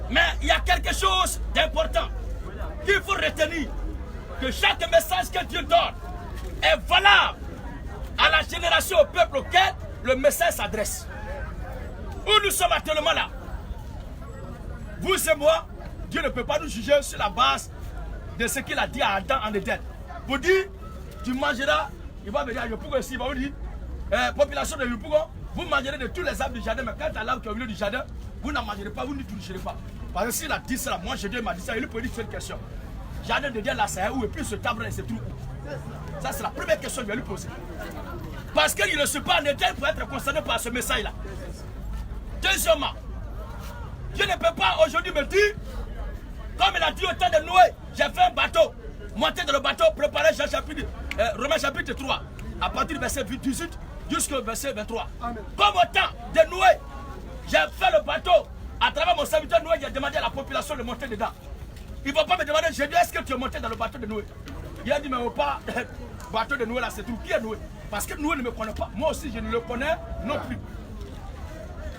Mais il y a quelque chose d'important qu'il faut retenir. Que chaque message que Dieu donne est valable à la génération, au peuple auquel le message s'adresse. Où nous sommes actuellement là. Vous et moi, Dieu ne peut pas nous juger sur la base de ce qu'il a dit à Adam en Éden. Vous dites, tu mangeras, il va venir à Yopougo ici, il va vous dire, population de Yopougo, vous mangerez de tous les arbres du jardin, mais quand tu as l'arbre qui est au milieu du jardin, vous n'en mangerez pas, vous ne toucherez pas. Parce que s'il a dit cela, moi Dieu m'a dit ça, il lui peut dire une question. Jardin de Dieu là, c'est où? Et puis ce arbre, c'est tout. Ça, c'est la première question que je vais lui poser. Parce qu'il ne se pas en Éden pour être concerné par ce message-là. Deuxièmement, Dieu ne peut pas aujourd'hui me dire, comme il a dit au temps de Noé, j'ai fait un bateau. Montez dans le bateau, préparez Romains chapitre 3, à partir du verset 18 jusqu'au verset 23. Amen. Comme au temps de Noé, j'ai fait le bateau. À travers mon serviteur Noé, j'ai demandé à la population de monter dedans. Il ne va pas me demander, j'ai dit, est-ce que tu es monté dans le bateau de Noé? Il a dit, mais pas, le bateau de Noé là, c'est tout. Qui est Noé? Parce que Noé ne me connaît pas. Moi aussi, je ne le connais non plus.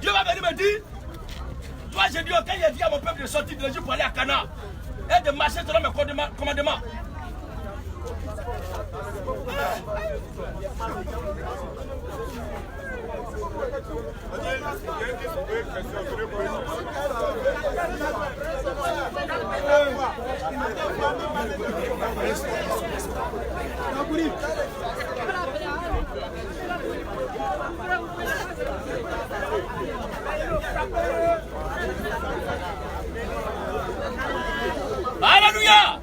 Dieu va venir me dire, toi j'ai dit, quand il a dit à mon peuple de sortir de l'Égypte pour aller à Canaan et de marcher selon mes commandements. Alléluia.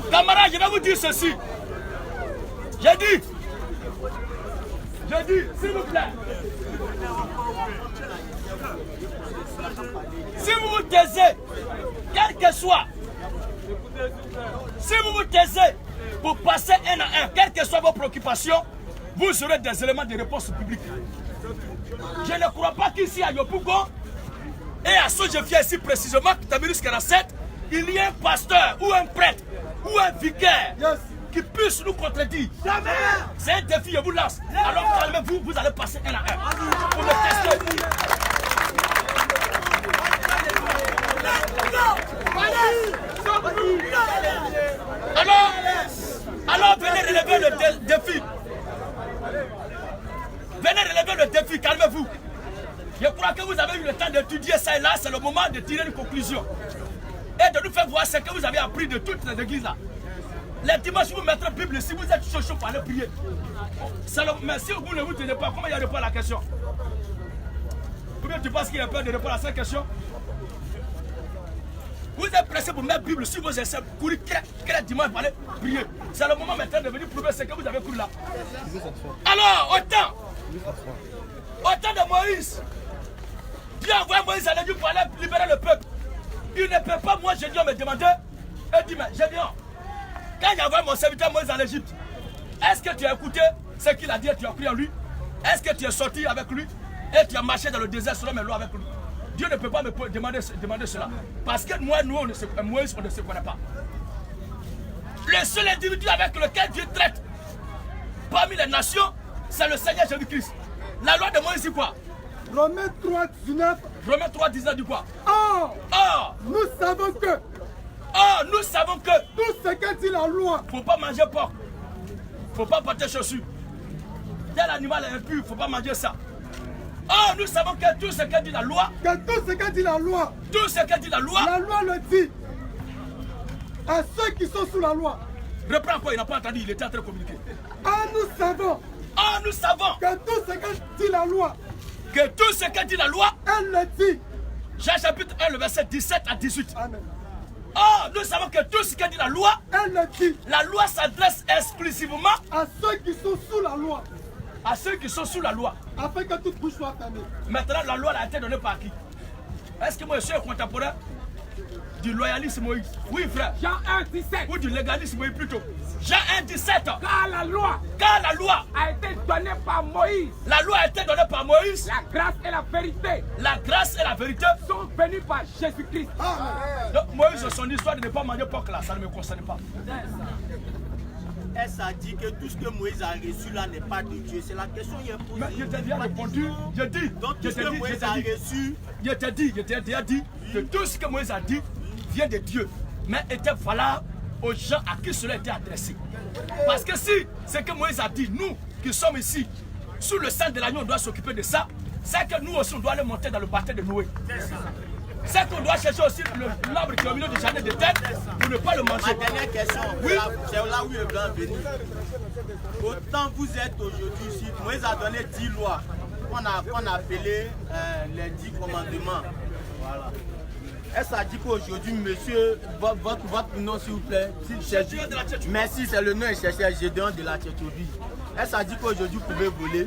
Camarades, je vais vous dire ceci. J'ai dit, s'il vous plaît, si vous vous taisez, quel que soit, si vous vous taisez pour passer un à un, quelles que soient vos préoccupations, vous aurez des éléments de réponse publique. Je ne crois pas qu'ici à Yopougon et à Sojefia ici précisément, Tamirus 47, il y ait un pasteur ou un prêtre ou un vicaire qui puisse nous contredire. C'est un défi, je vous lance. Alors calmez-vous, vous allez passer un à un pour le tester. Alors venez relever le défi. Venez relever le défi, calmez-vous. Je crois que vous avez eu le temps d'étudier ça et là, c'est le moment de tirer une conclusion. Et de nous faire voir ce que vous avez appris de toutes les églises là. Les dimanches, vous mettrez la Bible si vous êtes chaud pour aller prier. Mais si vous ne vous tenez pas, comment il y a répondre à la question? Ou bien tu penses qu'il y a peur de répondre à cette question? Vous êtes pressé pour mettre la Bible sur vos essais, courir quel dimanche pour aller prier. C'est le moment maintenant de venir prouver ce que vous avez cru là. Alors, au temps de Moïse, Dieu a envoyé Moïse à l'Égypte pour aller libérer le peuple. Il ne peut pas, moi Gédéon me demander, et dit, mais Gédéon, quand il a envoyé mon serviteur Moïse à l'Égypte, est-ce que tu as écouté ce qu'il a dit et tu as cru en lui? Est-ce que tu es sorti avec lui et tu as marché dans le désert selon mes lois avec lui? Dieu ne peut pas me demander cela. Parce que Moïse, on ne se connaît pas. Le seul individu avec lequel Dieu traite parmi les nations, c'est le Seigneur Jésus-Christ. La loi de Moïse dit quoi? Romains 3, 19. Romains 3, 19 dit quoi? Nous savons que tout ce que dit la loi. Faut pas manger porc. Faut pas porter chaussures. Tel animal est impur, faut pas manger ça. Nous savons que tout ce que dit la loi. Tout ce que dit la loi. Tout ce que dit la loi. La loi le dit. À ceux qui sont sous la loi. Reprends quoi, il n'a pas entendu, il était en train de communiquer. Nous savons. Nous savons. Que tout ce que dit la loi. Que tout ce que dit la loi. Elle le dit. Jean chapitre 1, le verset 17 à 18. Amen. Nous savons que tout ce que dit la loi. Elle le dit. La loi s'adresse exclusivement à ceux qui sont sous la loi. À ceux qui sont sous la loi. Afin que toute bouche soit fermée. Maintenant, la loi a été donnée par qui? Est-ce que moi je suis un contemporain du loyalisme Moïse? Oui, frère. Jean 1, 17. Ou du légalisme Moïse plutôt. Jean 1, 17. Car la loi a été donnée par Moïse. La loi a été donnée par Moïse. La grâce et la vérité. La grâce et la vérité sont venues par Jésus-Christ. Donc Moïse, son histoire de ne pas manger porc là, ça ne me concerne pas. Elle a dit que tout ce que Moïse a reçu là n'est pas de Dieu. C'est la question qu'il a posée. Mais je t'ai déjà répondu. Je dis. Donc tout ce que Moïse a reçu. Je t'ai déjà dit que tout ce que Moïse a dit vient de Dieu. Mais était valable aux gens à qui cela était adressé. Parce que si ce que Moïse a dit, nous qui sommes ici, sous le sang de l'agneau, on doit s'occuper de ça. C'est que nous aussi on doit aller monter dans le baptême de Noé. C'est qu'on doit chercher aussi l'arbre qui est au milieu du jardin de tête pour ne pas le manger. Ma dernière question, oui. C'est là où je veux venir. Autant vous êtes aujourd'hui ici, Moïse a donné 10 lois qu'on a appelé les 10 commandements. Voilà. Est-ce a dit qu'aujourd'hui, monsieur, votre nom s'il vous plaît, merci, c'est le nom et chercher Gédéon de la Tchétchovie. Est-ce a dit qu'aujourd'hui vous pouvez voler?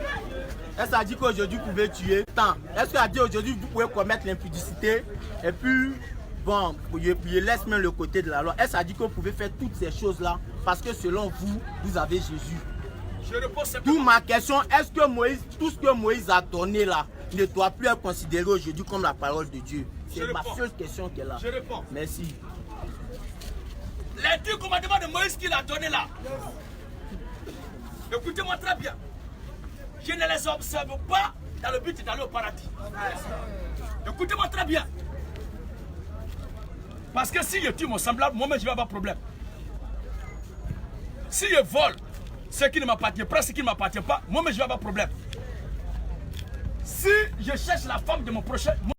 Est-ce a dit qu'aujourd'hui vous pouvez tuer? Est-ce qu'elle a dit aujourd'hui vous pouvez commettre l'impudicité? Et puis, bon, je laisse même le côté de la loi. Est-ce a dit que vous pouvez faire toutes ces choses-là parce que selon vous, vous avez Jésus? Je réponds simplement. D'où ma question, est-ce que Moïse, tout ce que Moïse a donné là, ne doit plus être considéré aujourd'hui comme la parole de Dieu? C'est ma seule question qu'elle a. Je réponds. Merci. Les 10 commandements de Moïse qu'il a donné là. Écoutez-moi très bien. je ne les observe pas dans le but d'aller au paradis. Écoutez-moi très bien. Parce que si je tue mon semblable, moi-même je vais avoir problème. Si je vole ce qui ne m'appartient pas, ce qui ne m'appartient pas, moi-même je vais avoir problème. Si je cherche la femme de mon prochain,